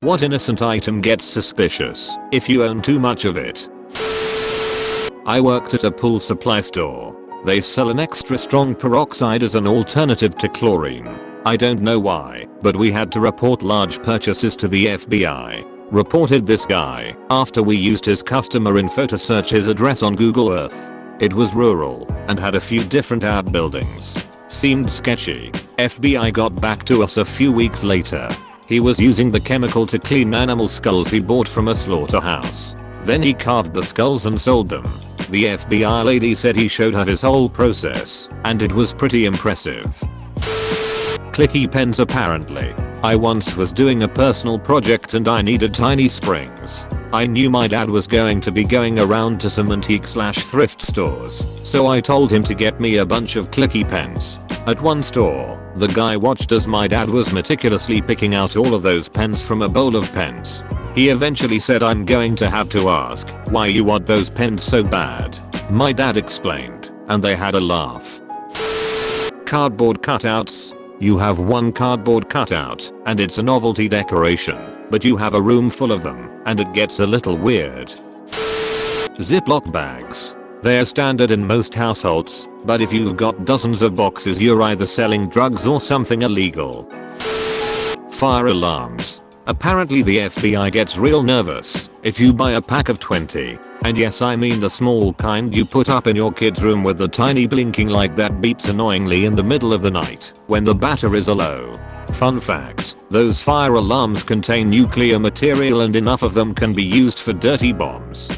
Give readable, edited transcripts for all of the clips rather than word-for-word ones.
What innocent item gets suspicious if you own too much of it? I worked at a pool supply store. They sell an extra strong peroxide as an alternative to chlorine. I don't know why, but we had to report large purchases to the FBI. Reported this guy after we used his customer info to search his address on Google Earth. It was rural and had a few different outbuildings. Seemed sketchy. FBI got back to us a few weeks later. He was using the chemical to clean animal skulls he bought from a slaughterhouse. Then he carved the skulls and sold them. The FBI lady said he showed her his whole process, and it was pretty impressive. Clicky pens apparently. I once was doing a personal project and I needed tiny springs. I knew my dad was going to be going around to some antique/thrift stores, so I told him to get me a bunch of clicky pens. At one store, the guy watched as my dad was meticulously picking out all of those pens from a bowl of pens. He eventually said, "I'm going to have to ask why you want those pens so bad." My dad explained, and they had a laugh. Cardboard cutouts. You have one cardboard cutout, and it's a novelty decoration, but you have a room full of them, and it gets a little weird. Ziploc bags. They're standard in most households, but if you've got dozens of boxes, you're either selling drugs or something illegal. Fire alarms. Apparently the FBI gets real nervous if you buy a pack of 20. And yes, I mean the small kind you put up in your kid's room with the tiny blinking light that beeps annoyingly in the middle of the night when the batteries are low. Fun fact, those fire alarms contain nuclear material and enough of them can be used for dirty bombs.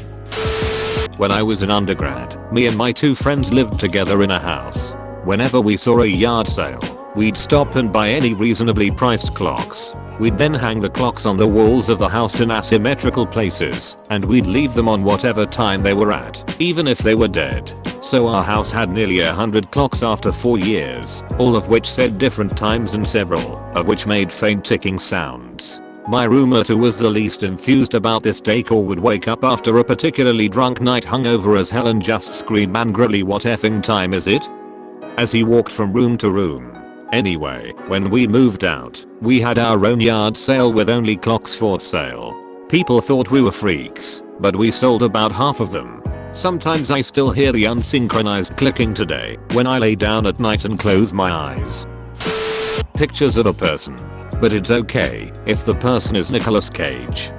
When I was in undergrad, me and my two friends lived together in a house. Whenever we saw a yard sale, we'd stop and buy any reasonably priced clocks. We'd then hang the clocks on the walls of the house in asymmetrical places, and we'd leave them on whatever time they were at, even if they were dead. So our house had nearly 100 clocks after 4 years, all of which said different times and several of which made faint ticking sounds. My roommate, who was the least enthused about this decor, would wake up after a particularly drunk night hungover as hell and just scream angrily, "What effing time is it?" as he walked from room to room. Anyway, when we moved out, we had our own yard sale with only clocks for sale. People thought we were freaks, but we sold about half of them. Sometimes I still hear the unsynchronized clicking today when I lay down at night and close my eyes. Pictures of a person. But it's okay if the person is Nicolas Cage.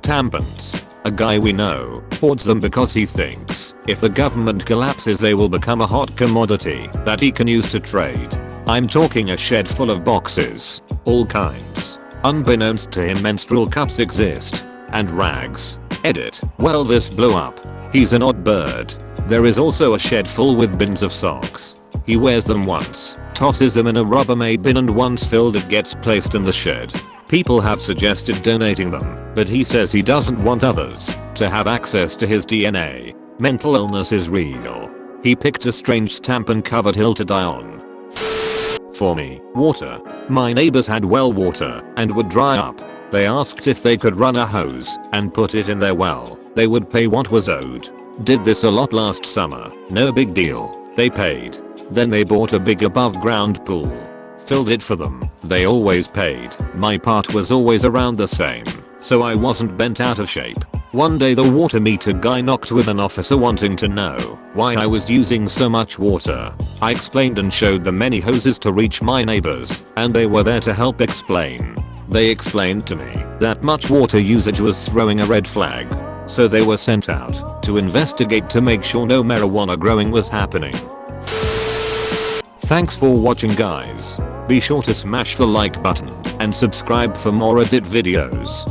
Tampons. A guy we know hoards them because he thinks if the government collapses they will become a hot commodity that he can use to trade. I'm talking a shed full of boxes. All kinds. Unbeknownst to him, menstrual cups exist. And rags. Edit. Well, this blew up. He's an odd bird. There is also a shed full with bins of socks. He wears them once, tosses them in a Rubbermaid bin, and once filled it gets placed in the shed. People have suggested donating them, but he says he doesn't want others to have access to his DNA. Mental illness is real. He picked a strange tampon covered hill to die on. For me, water. My neighbors had well water and would dry up. They asked if they could run a hose and put it in their well. They would pay what was owed. Did this a lot last summer. No big deal. They paid. Then they bought a big above ground pool. Filled it for them. They always paid. My part was always around the same, so I wasn't bent out of shape. One day the water meter guy knocked with an officer wanting to know why I was using so much water. I explained and showed them many hoses to reach my neighbors, and they were there to help explain. They explained to me that much water usage was throwing a red flag, so they were sent out to investigate to make sure no marijuana growing was happening. Thanks for watching, guys. Be sure to smash the like button and subscribe for more edit videos.